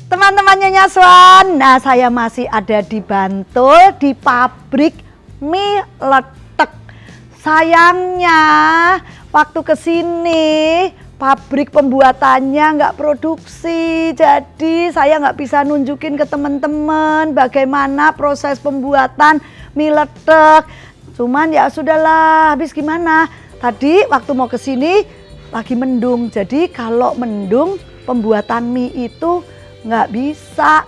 Teman-teman Nyonya Swan, nah saya masih ada di Bantul di pabrik mie letek. Sayangnya waktu kesini pabrik pembuatannya nggak produksi, jadi saya nggak bisa nunjukin ke teman-teman bagaimana proses pembuatan mie letek. Cuman ya sudahlah, habis gimana? Tadi waktu mau kesini lagi mendung, jadi kalau mendung pembuatan mie itu nggak bisa,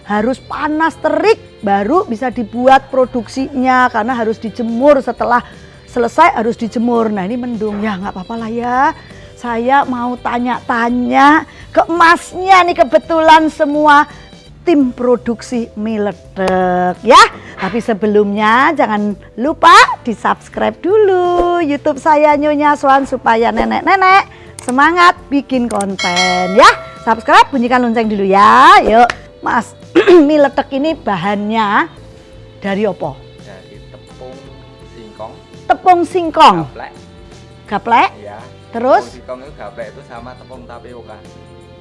harus panas terik baru bisa dibuat produksinya karena harus dijemur, setelah selesai harus dijemur. Nah ini mendung ya, nggak apa-apa lah ya. Saya mau tanya-tanya ke emasnya nih, kebetulan semua tim produksi mie letek ya. Tapi sebelumnya jangan lupa di subscribe dulu YouTube saya Nyonya Swan supaya nenek-nenek semangat bikin konten ya. Subscribe, bunyikan lonceng dulu ya. Yuk Mas, mie letek ini bahannya dari apa? Dari tepung singkong. Tepung singkong. Gaplek. Gaplek? Ya. Terus? Tepung singkong itu gaplek itu sama tepung tapioka.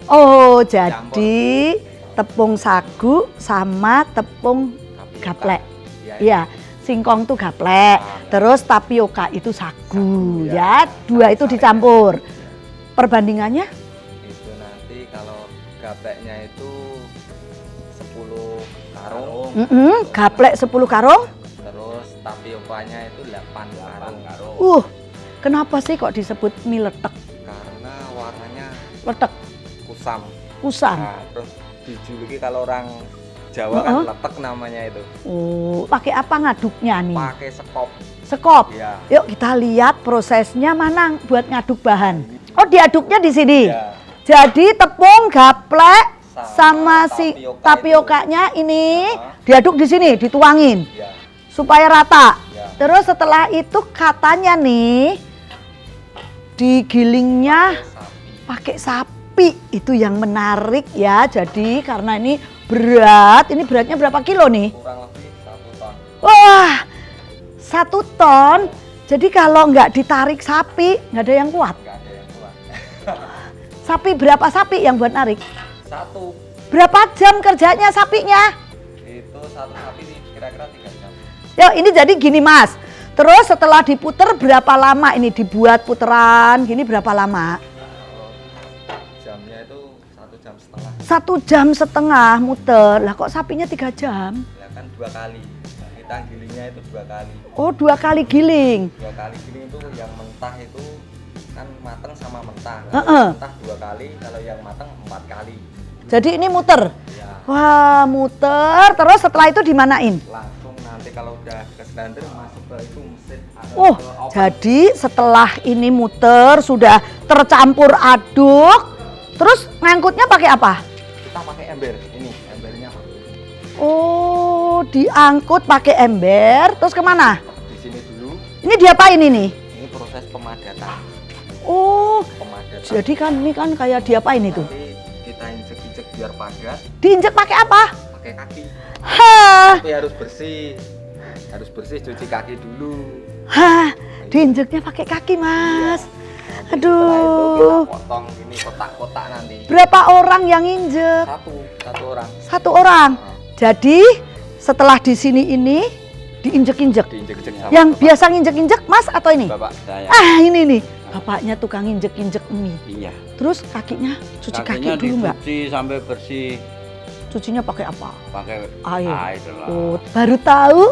Oh, jadi tepung sagu sama tepung gaplek. Iya, singkong tuh gaplek. Terus tapioka itu sagu ya. Dua itu dicampur. Perbandingannya? Itu nanti kalau gapleknya itu 10 karung. Gaplek 10 karung. Terus tapiokanya itu 8 karung. Kenapa sih kok disebut mie letek? Karena warnanya Letek, kusam. kusam. Nah, terus dijuluki kalau orang Jawa kan letek namanya itu. Oh, pakai apa ngaduknya nih? Pakai sekop. Sekop. Ya. Yuk kita lihat prosesnya mana buat ngaduk bahan. Oh, diaduknya di sini. Ya. Jadi tepung gaplek sama si tapioka tapiokanya ini diaduk di sini, dituangin Ya. supaya rata. Ya. Terus setelah itu katanya nih digilingnya pakai sapi. Itu yang menarik ya. Jadi karena ini berat, ini beratnya berapa kilo nih? Kurang lebih 1 ton. Wah, 1 ton. Jadi kalau nggak ditarik sapi, nggak ada yang kuat. Nggak ada yang kuat. Sapi berapa sapi yang buat narik? 1. Berapa jam kerjanya sapinya? Itu 1 sapi kira-kira 3 jam. Yuk ini jadi gini Mas. Terus setelah diputer berapa lama ini dibuat puteran? Gini berapa lama? Jamnya itu 1 jam setengah. 1 jam setengah muter. Lah kok sapinya 3 jam? Ya kan 2 kali. Kita gilingnya itu 2 kali. Oh 2 kali giling. 2 kali giling itu yang mentah itu kan mateng sama mentah. Mentah 2 kali, kalau yang mateng 4 kali. Jadi ini muter? Ya. Wah muter. Terus setelah itu dimanain? Langsung nanti kalau udah ke blender masuk ke itu mesin. Jadi setelah ini muter sudah tercampur aduk. Terus ngangkutnya pakai apa? Kita pakai ember. Ini embernya Pak. Oh, diangkut pakai ember. Terus kemana? Di sini dulu. Ini diapain ini? Ini proses pemadatan. Oh, Pemadatan. jadi kan ini kan kayak diapain itu? Nanti kita injek-injek biar padat. Diinjek pakai apa? Pakai kaki. Hah, Tapi harus bersih. Harus bersih, cuci kaki dulu. hah, diinjeknya pakai kaki Mas. Nanti setelah itu kita Aduh, potong ini kotak-kotak nanti. berapa orang yang injek? Satu orang. 1 orang. Jadi setelah di sini ini diinjek-injek. Diinjek-injek sama Yang bapak. biasa nginjek-injek Mas atau ini? Bapak saya. Ah ini nih, bapaknya tukang injek-injek mie. Iya. Terus kakinya cuci kaki Kakinya dulu nggak? dicuci sampai bersih, Cucinya pakai apa? pakai Air. air lah. Oh, baru tahu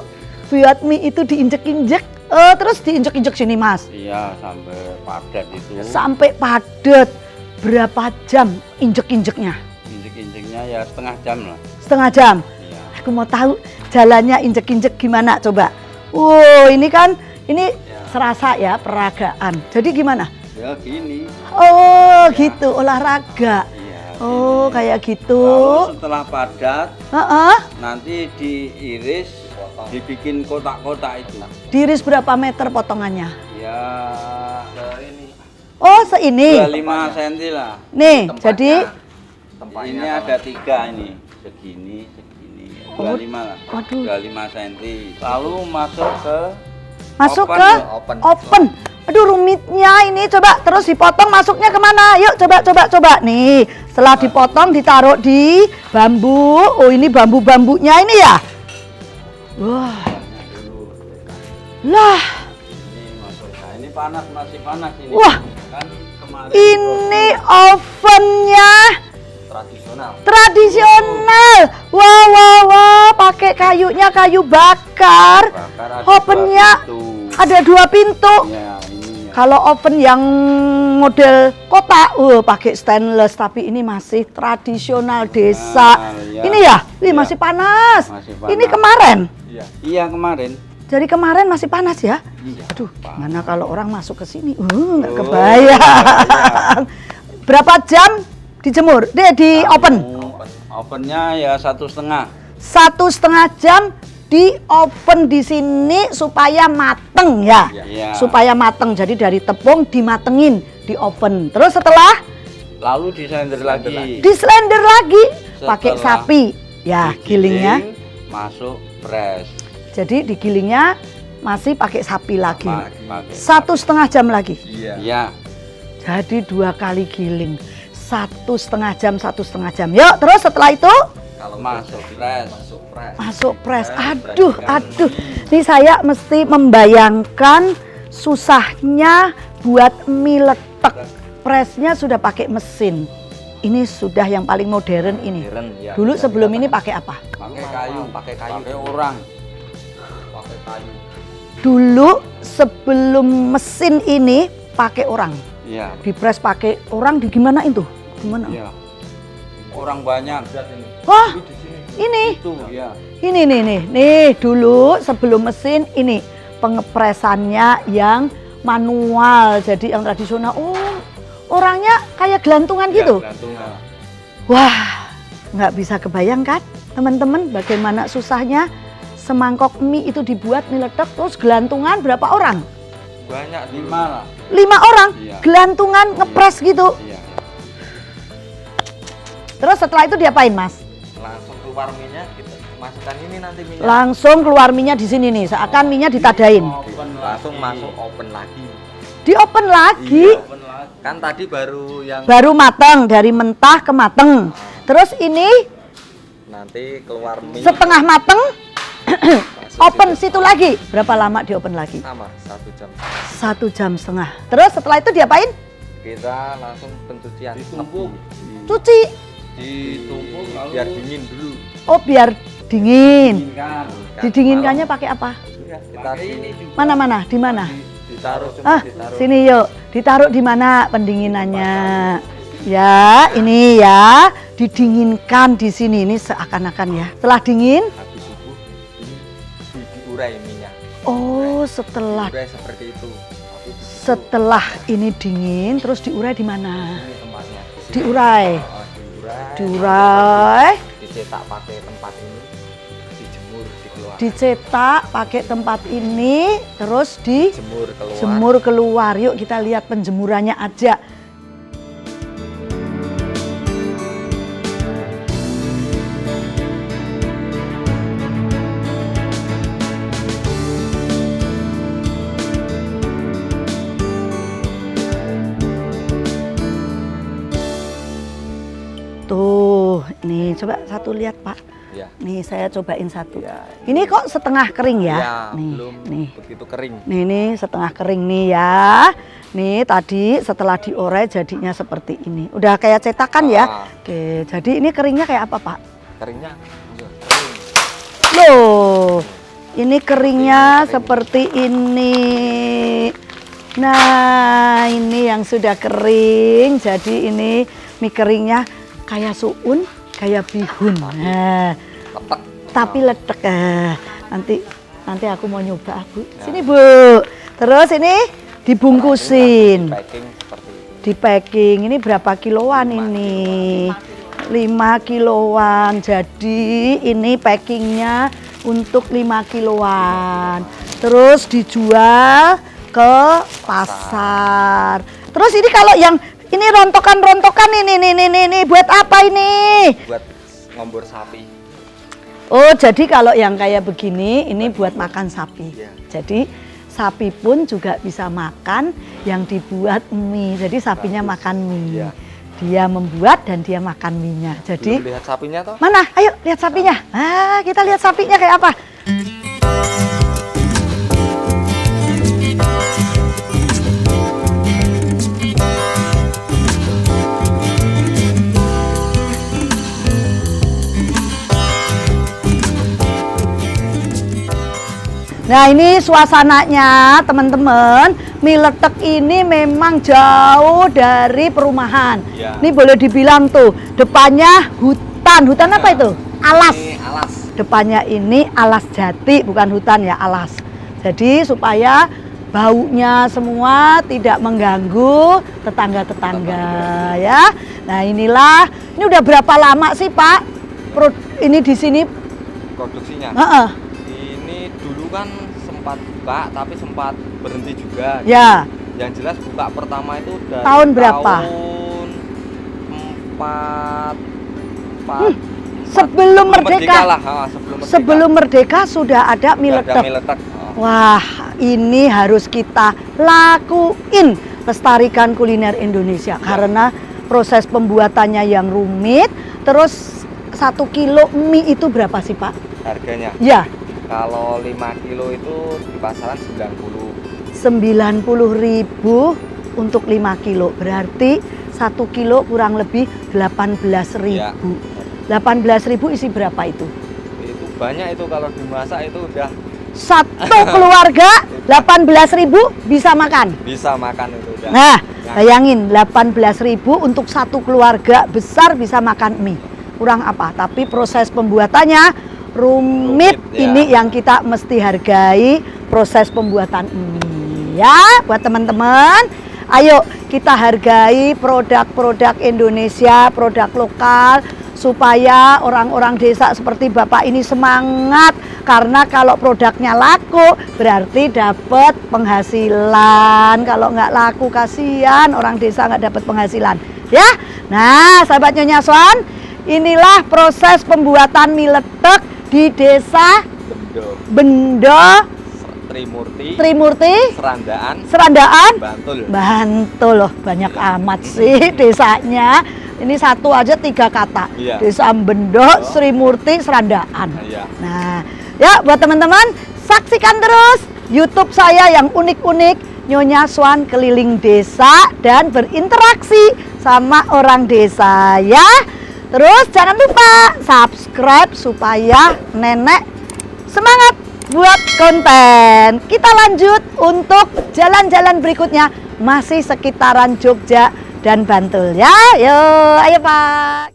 buat mie itu diinjek-injek. Terus diinjek-injek sini Mas. Iya, sampai padat itu. Sampai padat. Berapa jam injek-injeknya? Injek-injeknya ya setengah jam lah. Setengah jam. Iya. Aku mau tahu jalannya injek-injek gimana coba. Wow, ini kan ini serasa ya peragaan. Jadi gimana? Ya gini. Oh, gitu olahraga. Iya. Oh, gini. kayak gitu. Lalu setelah padat, Heeh. nanti diiris, dibikin kotak-kotak itu. Diiris berapa meter potongannya? Ya Ini Oh, seini. 25 cm lah. Nih, tempatnya. jadi Tempatnya Ini kalau- ada 3 ini. Segini, segini. 25 lah. waduh. 25 cm. Lalu masuk ke Masuk Open, ke ya, open. Aduh rumitnya ini, coba terus dipotong, masuknya kemana? Yuk coba. Nih, setelah dipotong ditaruh di bambu. Oh ini bambu-bambunya ini ya. Wah. Lah. Ini masuk. Nah, ini panas, masih panas ini. Wah. Kan kemarin Ini ovennya tradisional. Wah, pakai kayunya kayu bakar. Ovennya ada 2 pintu. Ya, ini ya. Kalau oven yang model kotak, pakai stainless, tapi ini masih tradisional desa. Ya. Ini ya, masih panas. Masih panas. Ini kemarin. Iya, kemarin. Jadi kemarin masih panas ya? Iya. Aduh, Panas. mana kalau orang masuk ke sini, nggak kebayang. Berapa jam dijemur? Di oven? Ovennya ya 1,5. 1,5 jam di oven di sini supaya mateng ya. Iya. Supaya mateng. Jadi dari tepung dimatengin di oven. Terus setelah Lalu diselender lagi. diselender lagi Setelah pakai sapi. Ya, Digiling, gilingnya. masuk press. Jadi digilingnya masih pakai sapi lagi. Pakai. 1,5 jam lagi. Iya. Jadi 2 kali giling. 1,5 jam, 1,5 jam. Yuk, terus setelah itu Kalau Masuk press. masuk press. Aduh. Ini saya mesti membayangkan susahnya buat mie letek. Pressnya sudah pakai mesin. Ini sudah yang paling modern ini. ya. Dulu sebelum ini pakai apa? Pakai kayu. Pakai kayu. Pakai orang. Pakai kayu. Dulu sebelum mesin ini pakai orang. Iya. Di press pakai orang, di gimana itu? Gimana? Iya. Orang banyak. Wah, ini. Itu ya. Ini nih dulu sebelum mesin ini pengepresannya yang manual, jadi yang tradisional. Oh, orangnya kayak gelantungan gitu. Gantungan. Wah, nggak bisa kebayangkan teman-teman bagaimana susahnya semangkok mie itu dibuat mie letek terus gelantungan berapa orang? Banyak 5 lah. 5 orang Iya. gelantungan ngepres gitu. Iya. Terus setelah itu diapain mas? langsung keluar minyak kita masukkan ini nanti minyak. Langsung keluar minyak di sini nih, seakan minyak ditadain. Langsung masuk oven lagi. Di open lagi. Open lagi. Kan tadi baru yang Baru matang, dari mentah ke mateng. Terus ini nanti keluar minyak setengah mateng, masuk open situ. situ lagi. Berapa lama di open lagi? Sama 1 jam. 1,5 jam. Terus setelah itu diapain? Kita langsung pencucian. Ditumpuk. Cuci. Ditumpuk lalu Biar dingin dulu. Oh biar dingin. dinginkan. Didinginkannya pakai apa? Ya, kita Pakai ini juga. Mana? Di mana? ditaruh cuma Ah, ditaruh. sini yuk. Ditaruh di mana pendinginannya? Ya, ini ya. Didinginkan di sini. Ini seakan-akan ya. Setelah dingin, Habis subuh ini diurai minyak. oh setelah Diurai seperti itu. Habis itu setelah ini dingin terus diurai di mana? ini tempatnya. Di sini. Diurai. Diurai. Diurai, Dicetak pakai tempat ini. Dijemur, dikeluar. dicetak pakai tempat ini, terus Jemur keluar. dijemur keluar. Yuk kita lihat penjemurannya aja. Tuh, nih coba satu lihat Pak. Ya. Nih saya cobain satu. Ya. Ini kok setengah kering ya? Ya, nih, belum nih. begitu kering. Nih setengah kering nih ya. Nih tadi setelah diorek jadinya seperti ini. Udah kayak cetakan ya. Ah. Oke, jadi ini keringnya kayak apa Pak? Keringnya iya, kering. Loh, ini keringnya Kering. seperti ini. Nah, ini yang sudah kering. Jadi ini mie keringnya kayak suun, kayak bihun. Nah, Letek. tapi letek. Nanti aku mau nyoba, Bu. Ya. Sini, Bu. Terus ini dibungkusin. Packing seperti itu. Di packing. Ini berapa kiloan ini? 5 kiloan. Jadi ini packingnya untuk 5 kiloan. Terus dijual ke pasar. Terus ini kalau yang ini rontokan-rontokan ini buat apa ini? Buat ngombor sapi. Oh, jadi kalau yang kayak begini ini buat makan sapi. Iya. Jadi sapi pun juga bisa makan yang dibuat mie. Jadi sapinya makan mie. Iya. Dia membuat dan dia makan mie-nya. Jadi Belum lihat sapinya toh? mana? Ayo lihat sapinya. Kita lihat sapinya kayak apa. Nah ini suasananya teman-teman, mie letek ini memang jauh dari perumahan. Ya. Ini boleh dibilang tuh, depannya hutan apa itu? Alas. Ini alas. Depannya ini alas jati, bukan hutan ya, alas. Jadi supaya baunya semua tidak mengganggu tetangga-tetangga ya. Nah inilah, ini udah berapa lama sih Pak? Ini di sini? Produksinya. Ini dulu kan sempat buka tapi sempat berhenti juga. Ya. Yang jelas buka pertama itu dari Tahun berapa? Tahun 4 sebelum merdeka lah, sebelum merdeka sudah ada mie letek. Wah, ini harus kita lakuin, lestarikan kuliner Indonesia karena proses pembuatannya yang rumit. Terus 1 kilo mie itu berapa sih Pak? Harganya? Ya. Kalau 5 kilo itu di pasaran 90. 90.000 untuk 5 kilo. Berarti 1 kilo kurang lebih 18.000. Ya. 18.000 isi berapa itu? Itu banyak itu kalau dimasak itu udah satu keluarga 18.000 bisa makan. bisa makan itu udah. Nah, bayangin 18.000 untuk satu keluarga besar bisa makan mie. Kurang apa? Tapi proses pembuatannya rumit. Ya. Ini yang kita mesti hargai, proses pembuatan mie. Ya, buat teman-teman, ayo kita hargai produk-produk Indonesia, produk lokal, supaya orang-orang desa seperti Bapak ini semangat. Karena kalau produknya laku berarti dapat penghasilan. Kalau nggak laku kasihan orang desa nggak dapat penghasilan. Ya, nah sahabat Nyonya Swan, inilah proses pembuatan mie letek di desa Bendo Trimurti Serandaan Bantul loh, banyak amat sih desanya. Ini satu aja 3 kata. Iya. Desa Bendo, Trimurti, Serandaan. Iya. Nah, ya buat teman-teman saksikan terus YouTube saya yang unik-unik, Nyonya Swan keliling desa dan berinteraksi sama orang desa ya. Terus jangan lupa subscribe supaya nenek semangat buat konten. Kita lanjut untuk jalan-jalan berikutnya, masih sekitaran Jogja dan Bantul ya. Ayo Pak.